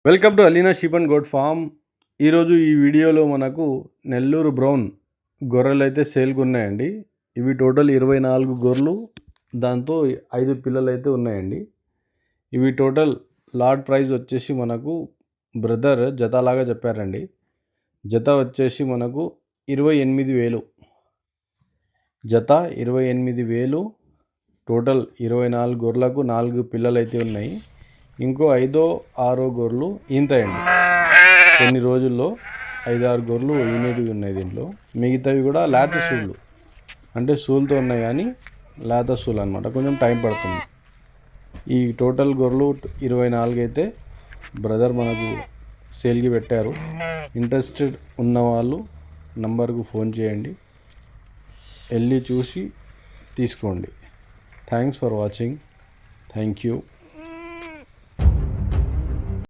Welcome to Alina sheep and goat farm. ఈరోజు ఈ వీడియోలో మనకు నెల్లూరు బ్రౌన్ గొర్రెలు అయితే సేల్కి ఉన్నాయండి. ఇవి టోటల్ 24 గొర్రెలు, దాంతో 5 పిల్లలు అయితే ఉన్నాయండి. ఇవి టోటల్ లాట్ ప్రైస్ వచ్చేసి మనకు బ్రదర్ జతలాగా చెప్పారండి. జత వచ్చేసి మనకు 28,000, జత 28,000. టోటల్ 24 గొర్రెలకు 4 పిల్లలు అయితే ఉన్నాయి. ఇంకో 5-6 గొర్రెలు ఈంతాయండి. కొన్ని రోజుల్లో 5-6 గొర్రెలు ఈనేటివి ఉన్నాయి దీంట్లో. మిగతావి కూడా లేత సూళ్ళు, అంటే సూలుతో ఉన్నాయి కానీ లేత సూలు అనమాట, కొంచెం టైం పడుతుంది. ఈ టోటల్ గొర్రెలు 24 అయితే బ్రదర్ మనకు సేల్కి పెట్టారు. ఇంట్రెస్టెడ్ ఉన్నవాళ్ళు నంబర్కు ఫోన్ చేయండి, వెళ్ళి చూసి తీసుకోండి. Thanks for watching. Thank you.